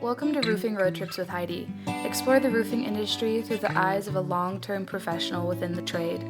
Welcome to Roofing Road Trips with Heidi. Explore the roofing industry through the eyes of a long-term professional within the trade.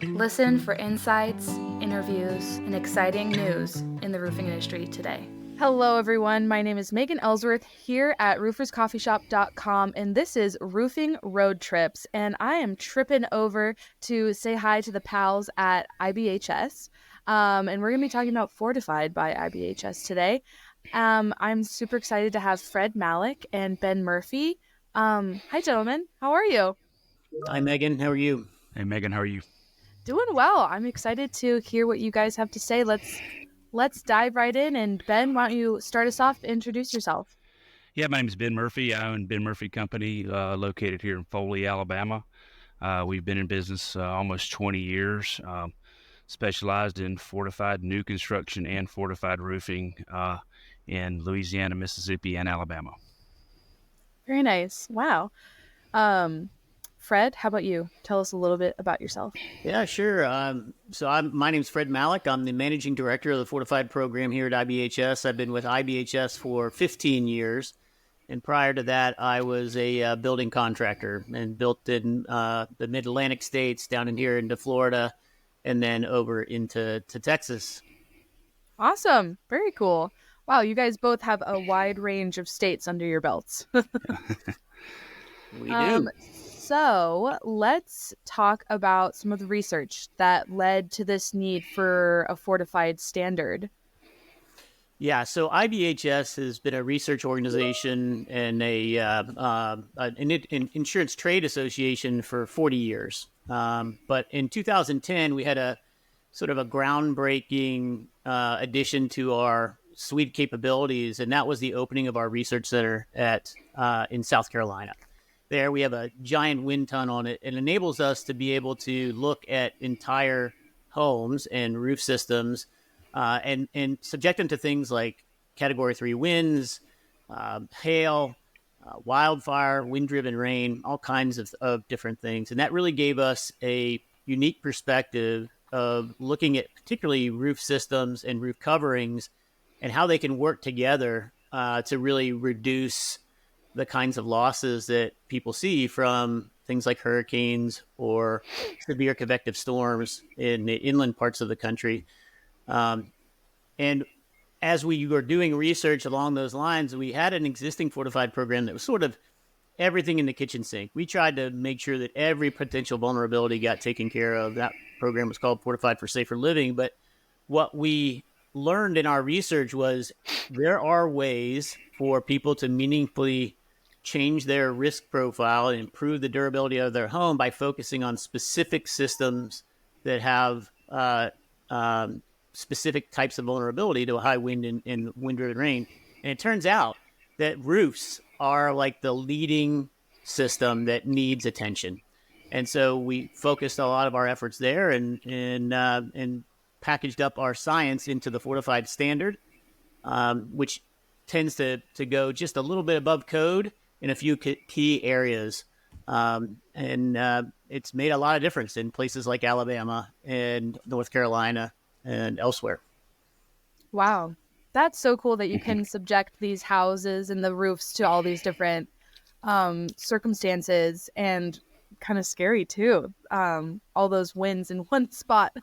Listen for insights, interviews, and exciting news in the roofing industry today. Hello, everyone. My name is Megan Ellsworth here at RoofersCoffeeShop.com, and this is Roofing Road Trips, and I am tripping over to say hi to the pals at IBHS, and we're going to be talking about Fortified by IBHS today. I'm super excited to have Fred Malik and Ben Murphy. Hi, gentlemen. How are you? Hi, Megan. How are you? Hey, Megan, how are you? Doing well. I'm excited to hear what you guys have to say. Let's dive right in. And Ben, why don't you start us off? Introduce yourself. Yeah, my name is Ben Murphy. I own Ben Murphy Company, located here in Foley, Alabama. We've been in business almost 20 years, specialized in fortified new construction and fortified roofing in Louisiana, Mississippi, and Alabama. Very nice. Wow. Fred, how about you? Tell us a little bit about yourself. Yeah, sure. My name's Fred Malik. I'm the managing director of the Fortified program here at IBHS. I've been with IBHS for 15 years. And prior to that, I was a building contractor and built in the mid-Atlantic states, down in here into Florida, and then over into Texas. Awesome. Very cool. Wow, you guys both have a wide range of states under your belts. We do. So let's talk about some of the research that led to this need for a fortified standard. Yeah, so IBHS has been a research organization and an insurance trade association for 40 years. But in 2010, we had a sort of a groundbreaking addition to our suite capabilities, and that was the opening of our research center in South Carolina. There we have a giant wind tunnel on it. It enables us to be able to look at entire homes and roof systems and subject them to things like Category 3 winds, hail, wildfire, wind-driven rain, all kinds of different things. And that really gave us a unique perspective of looking at particularly roof systems and roof coverings and how they can work together to really reduce the kinds of losses that people see from things like hurricanes or severe convective storms in the inland parts of the country. And as we were doing research along those lines, we had an existing fortified program that was sort of everything in the kitchen sink. We tried to make sure that every potential vulnerability got taken care of. That program was called Fortified for Safer Living. But what we learned in our research was there are ways for people to meaningfully change their risk profile and improve the durability of their home by focusing on specific systems that have specific types of vulnerability to a high wind and wind-driven rain. And it turns out that roofs are like the leading system that needs attention. And so we focused a lot of our efforts there and packaged up our science into the Fortified standard, which tends to go just a little bit above code in a few key areas. It's made a lot of difference in places like Alabama and North Carolina and elsewhere. Wow. That's so cool that you can subject these houses and the roofs to all these different circumstances, and kind of scary too. All those winds in one spot.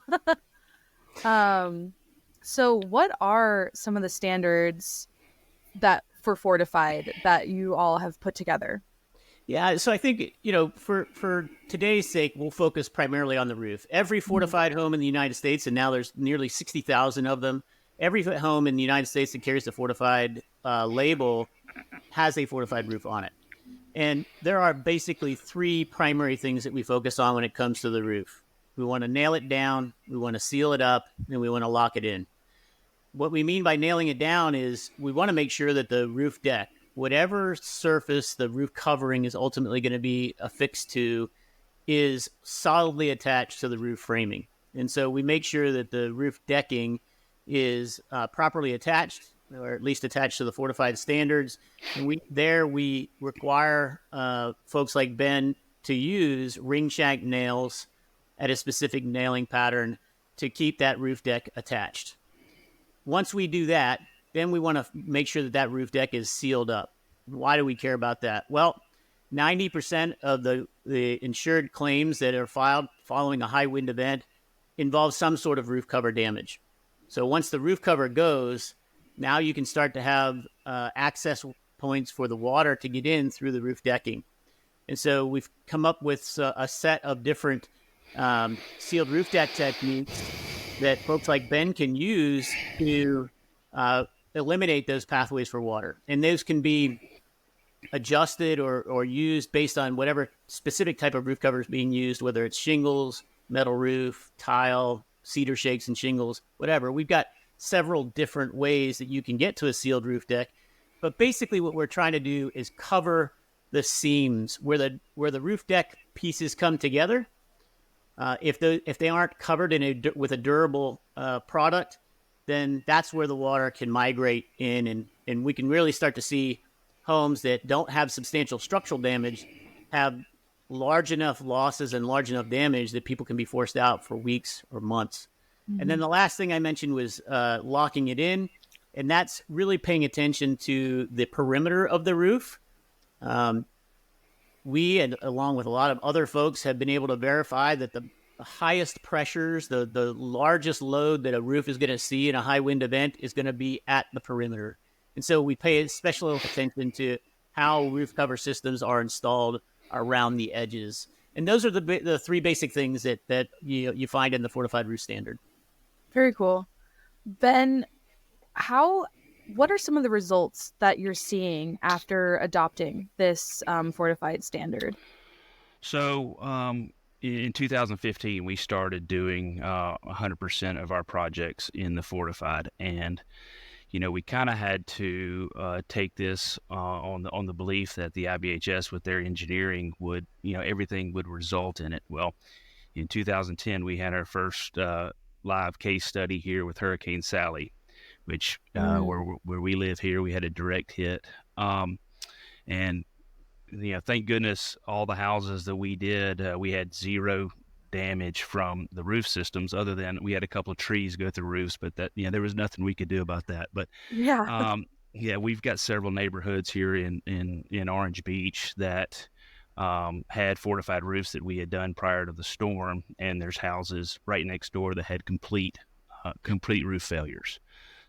So what are some of the standards that for Fortified that you all have put together? Yeah, so I think, for today's sake, we'll focus primarily on the roof. Every fortified home in the United States, and now there's nearly 60,000 of them, every home in the United States that carries the fortified label has a fortified roof on it. And there are basically three primary things that we focus on when it comes to the roof. We want to nail it down, we want to seal it up, and we want to lock it in. What we mean by nailing it down is we want to make sure that the roof deck, whatever surface the roof covering is ultimately going to be affixed to, is solidly attached to the roof framing. And so we make sure that the roof decking is properly attached, or at least attached to the fortified standards. And we require folks like Ben to use ring shank nails at a specific nailing pattern to keep that roof deck attached. Once we do that, then we want to make sure that that roof deck is sealed up. Why do we care about that? Well, 90% of the insured claims that are filed following a high wind event involve some sort of roof cover damage. So once the roof cover goes, now you can start to have access points for the water to get in through the roof decking. And so we've come up with a set of different sealed roof deck techniques that folks like Ben can use to eliminate those pathways for water. And those can be adjusted or used based on whatever specific type of roof cover is being used, whether it's shingles, metal roof, tile, cedar shakes and shingles, whatever. We've got several different ways that you can get to a sealed roof deck. But basically what we're trying to do is cover the seams where the roof deck pieces come together. If they aren't covered with a durable product, then that's where the water can migrate in, and we can really start to see homes that don't have substantial structural damage have large enough losses and large enough damage that people can be forced out for weeks or months. Mm-hmm. And then the last thing I mentioned was locking it in, and that's really paying attention to the perimeter of the roof. We, and along with a lot of other folks, have been able to verify that the highest pressures, the largest load that a roof is going to see in a high wind event is going to be at the perimeter. And so we pay special attention to how roof cover systems are installed around the edges. And those are the three basic things that you find in the Fortified Roof Standard. Very cool. Ben, what are some of the results that you're seeing after adopting this Fortified standard? So in 2015, we started doing 100% of our projects in the Fortified, and we kind of had to take this on the belief that the IBHS, with their engineering, would everything would result in it. Well, in 2010, we had our first live case study here with Hurricane Sally, which where we live here, we had a direct hit, and thank goodness all the houses that we did, we had zero damage from the roof systems, other than we had a couple of trees go through roofs, but that there was nothing we could do about that. But we've got several neighborhoods here in Orange Beach that had fortified roofs that we had done prior to the storm, and there's houses right next door that had complete roof failures.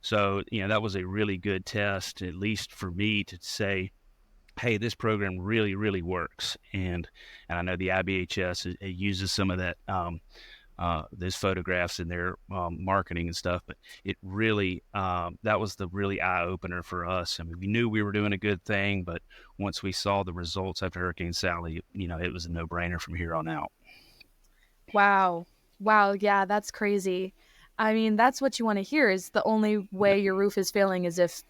So that was a really good test, at least for me, to say, hey, this program really, really works. And I know the IBHS uses some of that, those photographs in their marketing and stuff, but it really, that was the really eye-opener for us. I mean, we knew we were doing a good thing, but once we saw the results after Hurricane Sally, it was a no-brainer from here on out. Wow. Yeah, that's crazy. I mean, that's what you want to hear, is the only way your roof is failing is if,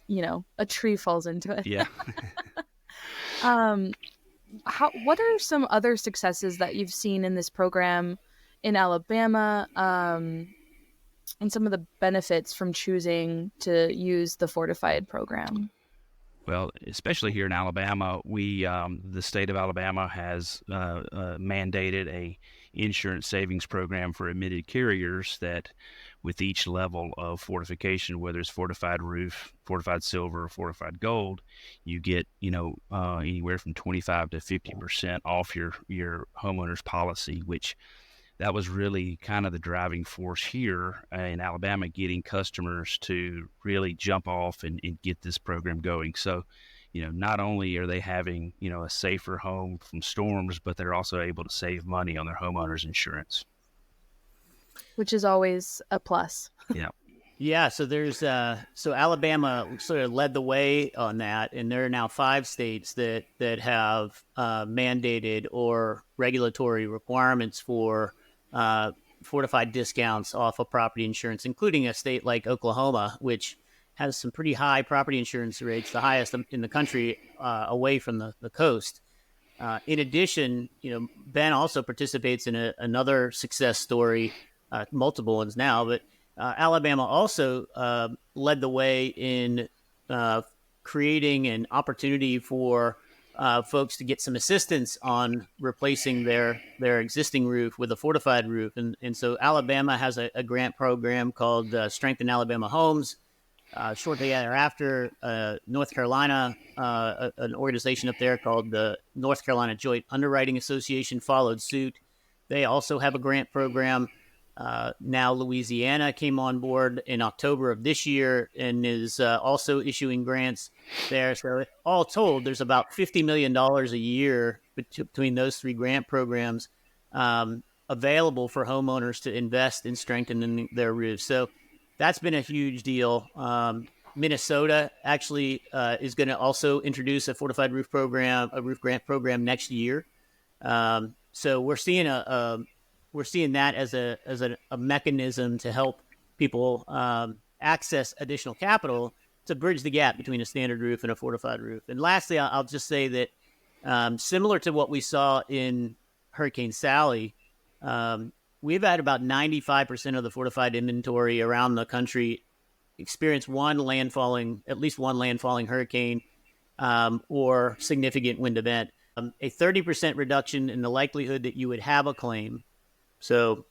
a tree falls into it. Yeah. What are some other successes that you've seen in this program in Alabama, and some of the benefits from choosing to use the Fortified program? Well, especially here in Alabama, the state of Alabama has mandated a insurance savings program for admitted carriers that, with each level of fortification, whether it's fortified roof, fortified silver, or fortified gold, you get anywhere from 25 to 50% off your homeowner's policy, which that was really kind of the driving force here in Alabama, getting customers to really jump off and get this program going. So, not only are they having, a safer home from storms, but they're also able to save money on their homeowner's insurance. Which is always a plus. Yeah. Yeah, so there's so Alabama sort of led the way on that, and there are now 5 states that have mandated or regulatory requirements for fortified discounts off of property insurance, including a state like Oklahoma, which has some pretty high property insurance rates, the highest in the country, away from the coast. In addition, Ben also participates in another success story, multiple ones now, but Alabama also led the way in creating an opportunity for folks to get some assistance on replacing their existing roof with a fortified roof. And so Alabama has a grant program called Strengthen Alabama Homes. Shortly thereafter, North Carolina, an organization up there called the North Carolina Joint Underwriting Association followed suit. They also have a grant program. Now Louisiana came on board in October of this year and is also issuing grants there. So all told, there's about $50 million a year between those three grant programs available for homeowners to invest in strengthening their roofs. So that's been a huge deal. Minnesota actually is going to also introduce a fortified roof program, a roof grant program next year. So we're seeing that as a mechanism to help people access additional capital to bridge the gap between a standard roof and a fortified roof. And lastly, I'll just say that similar to what we saw in Hurricane Sally, we've had about 95% of the fortified inventory around the country experience at least one landfalling hurricane or significant wind event. A 30% reduction in the likelihood that you would have a claim. So,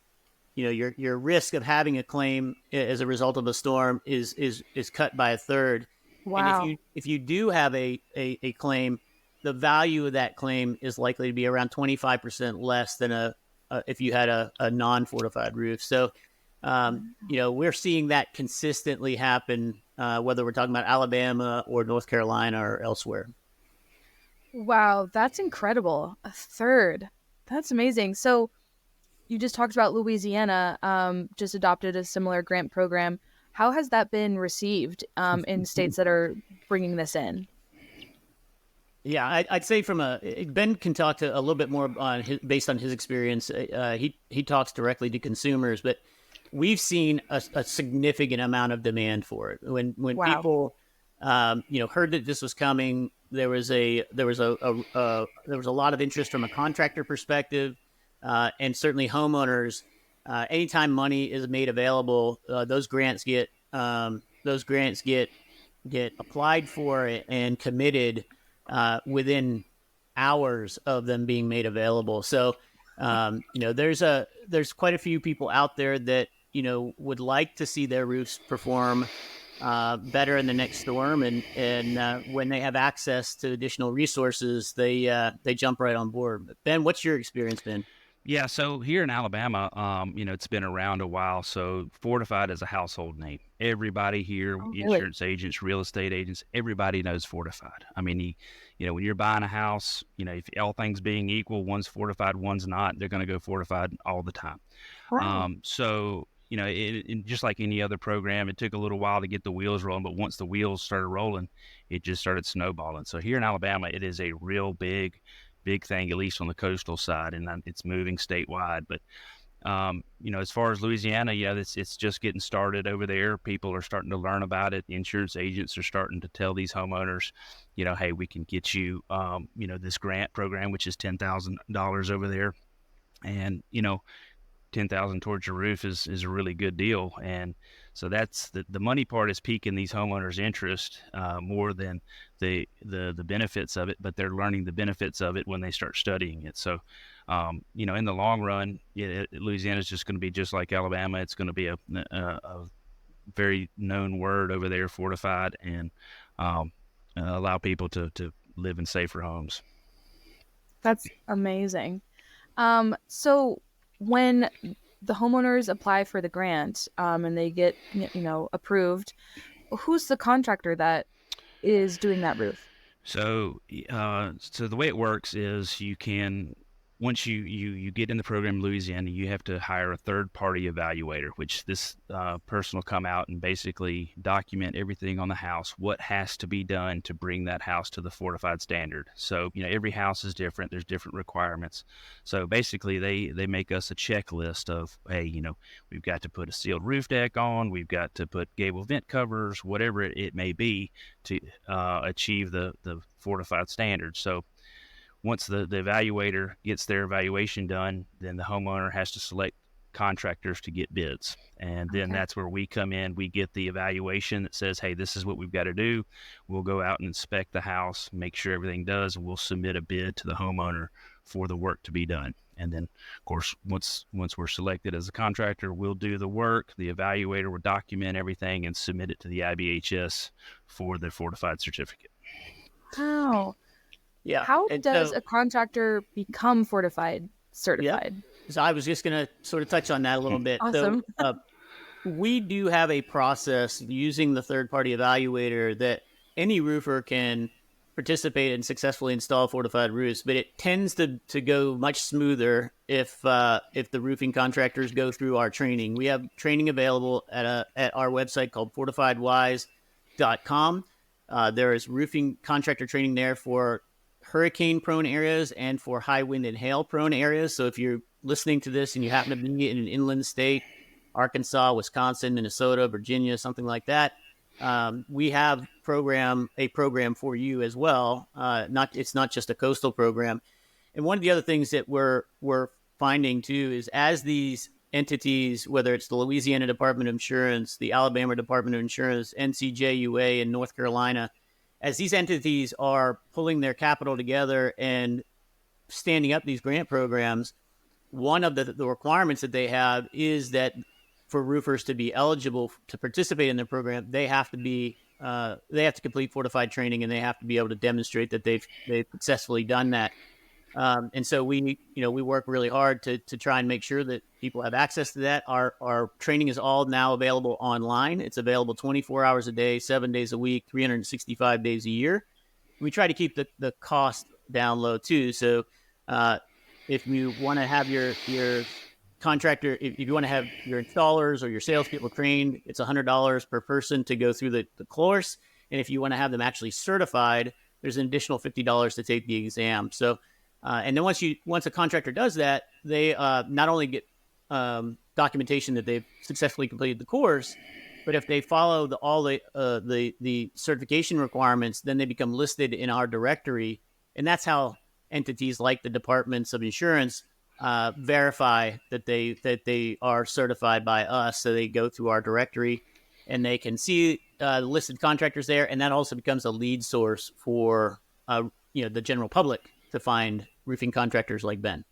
your risk of having a claim as a result of a storm is cut by a third. Wow. And if you do have a claim, the value of that claim is likely to be around 25% less than if you had a non-fortified roof. So, we're seeing that consistently happen, whether we're talking about Alabama or North Carolina or elsewhere. Wow, that's incredible. A third. That's amazing. So you just talked about Louisiana just adopted a similar grant program. How has that been received in states that are bringing this in? Yeah, I'd say Ben can talk to a little bit more based on his experience. He talks directly to consumers, but we've seen a significant amount of demand for it. When Wow. people heard that this was coming, there was a lot of interest from a contractor perspective, and certainly homeowners. Anytime money is made available, those grants get applied for and committed within hours of them being made available. So, there's quite a few people out there that would like to see their roofs perform better in the next storm, and when they have access to additional resources, they jump right on board. But Ben, what's your experience been? Yeah, so here in Alabama, it's been around a while. So Fortified is a household name. Everybody here, Oh, really? insurance agents, real estate agents, everybody knows Fortified. I mean, when you're buying a house, if all things being equal, one's fortified, one's not, they're going to go Fortified all the time. Wow. So just like any other program, it took a little while to get the wheels rolling, but once the wheels started rolling, it just started snowballing. So here in Alabama, it is a real big thing, at least on the coastal side, and it's moving statewide. But as far as Louisiana, it's just getting started over there. People are starting to learn about it. The insurance agents are starting to tell these homeowners, hey, we can get you, this grant program, which is $10,000 over there, and $10,000 towards your roof is a really good deal. And so that's the money part is piquing these homeowners' interest more than the benefits of it, but they're learning the benefits of it when they start studying it. So, in the long run, Louisiana is just going to be just like Alabama. It's going to be a very known word over there, fortified, and allow people to live in safer homes. That's amazing. So when the homeowners apply for the grant and they get approved, who's the contractor that is doing that roof? So the way it works is you can, once you get in the program in Louisiana, you have to hire a third-party evaluator, which this person will come out and basically document everything on the house, what has to be done to bring that house to the fortified standard. So, every house is different. There's different requirements. So basically they make us a checklist of, hey, we've got to put a sealed roof deck on, we've got to put gable vent covers, whatever it may be to achieve the fortified standard. So once the evaluator gets their evaluation done, then the homeowner has to select contractors to get bids. And then that's where we come in. We get the evaluation that says, hey, this is what we've got to do. We'll go out and inspect the house, make sure everything does, and we'll submit a bid to the homeowner for the work to be done. And then, of course, once we're selected as a contractor, we'll do the work. The evaluator will document everything and submit it to the IBHS for the fortified certificate. Wow. Yeah. How And does so, a contractor become fortified certified? so I was just going to sort of touch on that a little bit. Awesome. So we do have a process using the third-party evaluator that any roofer can participate and successfully install fortified roofs, but it tends to go much smoother if the roofing contractors go through our training. We have training available at our website called fortifiedwise.com. There is roofing contractor training there for hurricane-prone areas and for high wind and hail-prone areas. So if you're listening to this and you happen to be in an inland state, Arkansas, Wisconsin, Minnesota, Virginia, something like that, we have a program for you as well. It's not just a coastal program. And one of the other things that we're finding too is as these entities, whether it's the Louisiana Department of Insurance, the Alabama Department of Insurance, NCJUA in North Carolina, as these entities are pulling their capital together and standing up these grant programs, one of the requirements that they have is that for roofers to be eligible to participate in their program, they have to complete fortified training, and they have to be able to demonstrate that they've successfully done that. And so we work really hard to try and make sure that people have access to that. Our training is all now available online. It's available 24 hours a day, 7 days a week, 365 days a year. We try to keep the cost down low too. So if you want to have your contractor, if you want to have your installers or your salespeople trained, it's $100 per person to go through the course. And if you want to have them actually certified, there's an additional $50 to take the exam. So, and then once a contractor does that, they not only get documentation that they've successfully completed the course, but if they follow all the certification requirements, then they become listed in our directory, and that's how entities like the departments of insurance verify that they are certified by us. So they go through our directory and they can see listed contractors there, and that also becomes a lead source for the general public to find roofing contractors like Ben.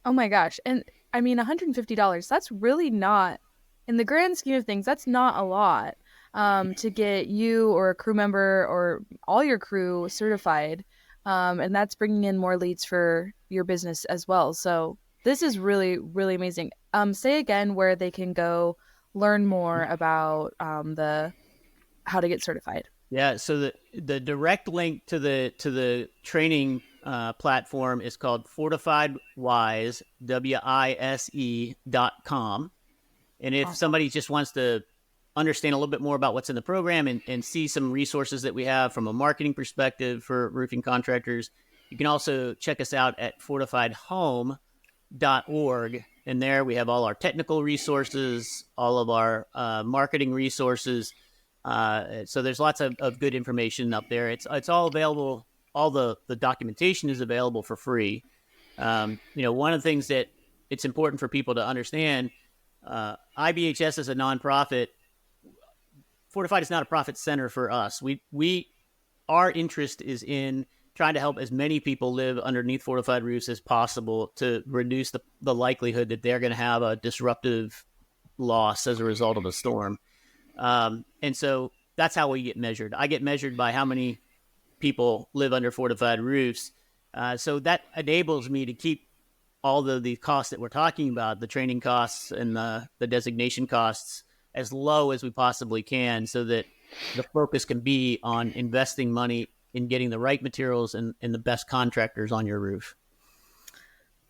Oh my gosh. And I mean, $150, that's really not, in the grand scheme of things, that's not a lot to get you or a crew member or all your crew certified. And that's bringing in more leads for your business as well. So this is really, really amazing. Say again where they can go learn more about how to get certified. Yeah. So the direct link to the training platform is called FortifiedWise, WISE.com. And if somebody just wants to understand a little bit more about what's in the program and see some resources that we have from a marketing perspective for roofing contractors, you can also check us out at fortifiedhome.org. And there we have all our technical resources, all of our marketing resources. So there's lots of good information up there. It's all available. All the documentation is available for free. One of the things that it's important for people to understand, IBHS is a nonprofit. Fortified is not a profit center for us. Our interest is in trying to help as many people live underneath fortified roofs as possible to reduce the likelihood that they're going to have a disruptive loss as a result of a storm. And so that's how we get measured. I get measured by how many people live under fortified roofs. So that enables me to keep all the costs that we're talking about, the training costs and the designation costs, as low as we possibly can, so that the focus can be on investing money in getting the right materials and the best contractors on your roof.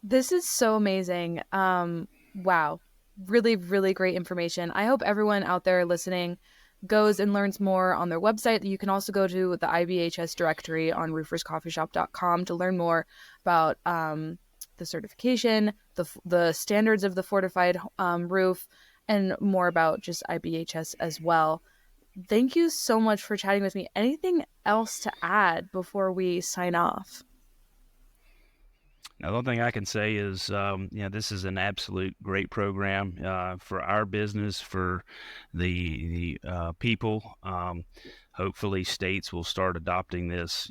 This is so amazing. Wow. Really, really great information. I hope everyone out there listening goes and learns more on their website. You can also go to the IBHS directory on RoofersCoffeeShop.com to learn more about the certification, the standards of the fortified roof, and more about just IBHS as well. Thank you so much for chatting with me. Anything else to add before we sign off? Now, the only thing I can say is, this is an absolute great program for our business, for the people. Hopefully, states will start adopting this,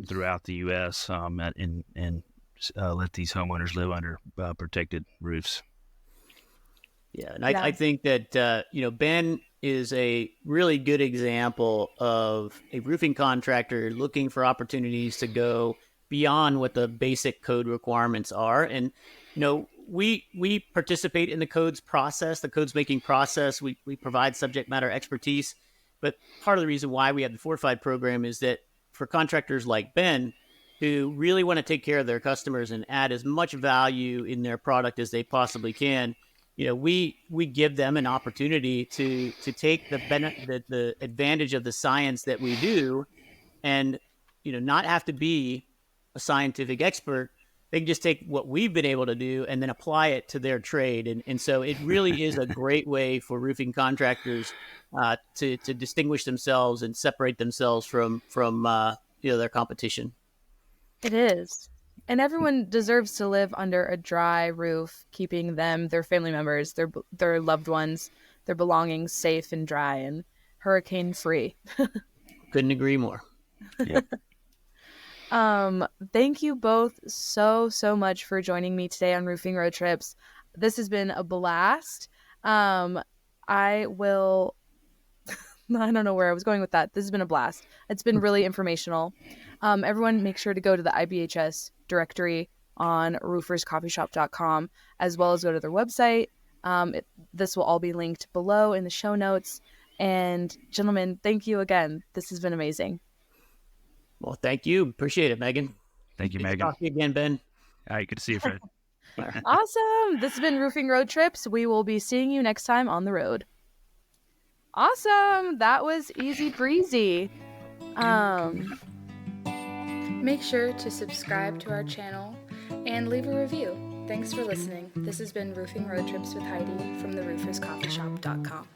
throughout the U.S. And let these homeowners live under protected roofs. Yeah, and I think that Ben is a really good example of a roofing contractor looking for opportunities to go beyond what the basic code requirements are. And we participate in the codes process, the codes making process. We provide subject matter expertise. But part of the reason why we have the Fortified program is that for contractors like Ben, who really want to take care of their customers and add as much value in their product as they possibly can, we give them an opportunity to take the advantage of the science that we do, and not have to be a scientific expert. They can just take what we've been able to do and then apply it to their trade. And so it really is a great way for roofing contractors to distinguish themselves and separate themselves from their competition. It is. And everyone deserves to live under a dry roof, keeping them, their family members, their loved ones, their belongings safe and dry and hurricane free. Couldn't agree more. Yep. Thank you both so much for joining me today on Roofing Road Trips. This has been a blast. I don't know where I was going with that. This has been a blast. It's been really informational. Everyone make sure to go to the IBHS directory on RoofersCoffeeShop.com, as well as go to their website. This will all be linked below in the show notes. And gentlemen, thank you again. This has been amazing. Well, thank you. Appreciate it, Megan. Thank you, Good to Megan. talk to you again, Ben. All right, good to see you, Fred. Awesome. This has been Roofing Road Trips. We will be seeing you next time on the road. Awesome. That was easy breezy. Make sure to subscribe to our channel and leave a review. Thanks for listening. This has been Roofing Road Trips with Heidi from the RoofersCoffeeShop.com.